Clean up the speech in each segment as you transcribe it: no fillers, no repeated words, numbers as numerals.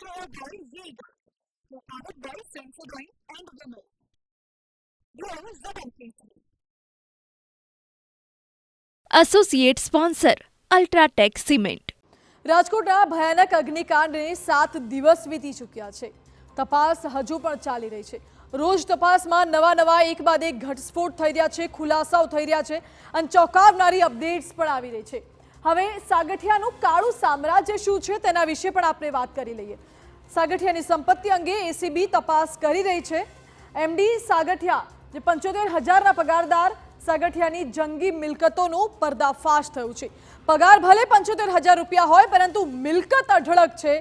to a very Vega, powered by Sensodyne and Vimal. Grow ZMKC. Associate sponsor UltraTech cement. રાજકોટના ભયાનક અગ્નિકાંડને 7 દિવસ વીતી ચૂક્યા છે. તપાસ હજુ પણ ચાલી રહી છે. રોજ તપાસમાં નવા એક બાદ એક ઘટસ્ફોટ થઈ રહ્યા છે, ખુલાસાઓ થઈ રહ્યા છે અને ચોંકાવનારી અપડેટ્સ પણ આવી રહી છે. હવે સાગઠિયાનું કાળું સામ્રાજ્ય શું છે તેના વિશે પણ આપણે વાત કરી લઈએ. સાગઠિયાની સંપત્તિ અંગે એસીબી તપાસ કરી રહી છે. એમડી સાગઠિયા, જે 75,000ના પગારદાર સાગઠિયાની જંગી મિલકતોનો પર્દાફાશ થયો છે. પગાર ભલે 75,000 રૂપિયા હોય, પરંતુ મિલકત અઢળક છે,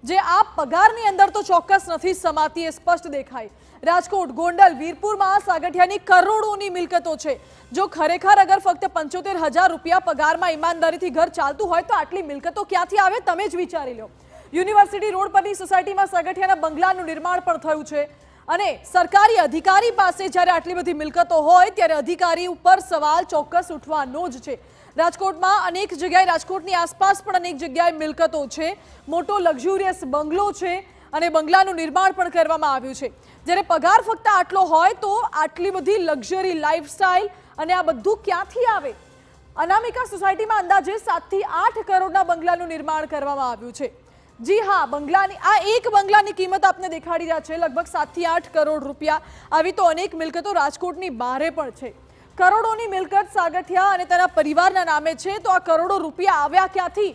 જે આ પગારની અંદર તો ચોક્કસ નથી સમાતી, એ સ્પષ્ટ દેખાય. રાજકોટ, ગોંડલ, વીરપુરમાં સાગઠિયાની કરોડોની મિલકતો છે. જો ખરેખર અગર ફક્ત 75,000 રૂપિયા પગારમાં ઈમાનદારીથી ઘર ચાલતું હોય તો આટલી મિલકતો ક્યાંથી આવે, તમે જ વિચારી લો. યુનિવર્સિટી રોડ પરની સોસાયટીમાં સાગઠિયાના બંગલાનું નિર્માણ પણ થયું છે અને સરકારી અધિકારી પાસે જ્યારે આટલી બધી મિલકતો હોય ત્યારે અધિકારી ઉપર સવાલ ચોક્કસ ઉઠવાનો જ છે. રાજકોટમાં અનેક જગ્યાએ, રાજકોટની આસપાસ પણ અનેક જગ્યાએ મિલકતો છે. મોટો લક્ઝુરિયસ બંગલો છે અને બંગલાનું નિર્માણ પણ કરવામાં આવ્યું છે. જ્યારે પગાર ફક્ત આટલો હોય તો આટલી બધી લક્ઝરી લાઇફસ્ટાઇલ અને આ બધું ક્યાંથી આવે? અનામિકા સોસાયટીમાં અંદાજે 7 થી 8 કરોડના બંગલાનું નિર્માણ કરવામાં આવ્યું છે. જી હા, એક બંગલાની કિંમત આપને દેખાડી રહ્યા છે લગભગ 7 થી 8 કરોડ રૂપિયા. આવી તો અનેક મિલકતો રાજકોટની બહારે પણ છે. કરોડોની મિલકત સાગઠિયા અને તેના પરિવારના નામે છે, તો આ કરોડો રૂપિયા આવ્યા ક્યાંથી?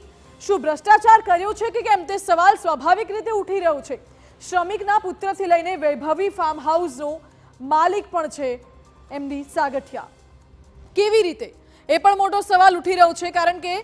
શું ભ્રષ્ટાચાર કર્યો છે કે કેમ, તે સવાલ સ્વાભાવિક રીતે ઉઠી રહ્યો છે. શ્રમિકના પુત્રથી લઈને વૈભવી ફાર્મ હાઉસનો માલિક પણ છે એમડી સાગઠિયા. કેવી રીતે, એ પણ મોટો સવાલ ઉઠી રહ્યો છે, કારણ કે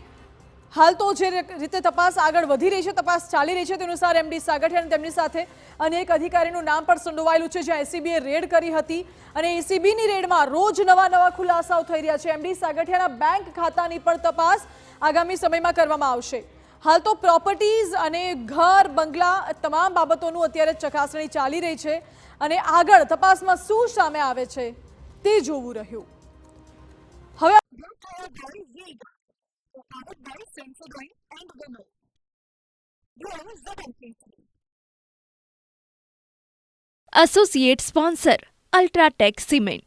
હાલ તો જે રીતે તપાસ આગળ વધી રહી છે, તપાસ ચાલી રહી છે, તે અનુસાર એમડી સાગઠિયા અને તેમની સાથે અનેક અધિકારીનું નામ પણ સંડોવાયેલું છે, જ્યાં એસીબીએ રેડ કરી હતી અને એસીબીની રેડમાં રોજ નવા ખુલાસાઓ થઈ રહ્યા છે. એમડી સાગઠિયાના બેંક ખાતાની પણ તપાસ આગામી સમયમાં કરવામાં આવશે. હાલ તો પ્રોપર્ટીઝ અને ઘર, બંગલા, તમામ બાબતોનું અત્યારે ચકાસણી ચાલી રહી છે અને આગળ તપાસમાં શું સામે આવે છે તે જોવું રહ્યું. હવે Powered by Sensodyne and Vimal. Grow ZMKC. Associate sponsor UltraTech cement.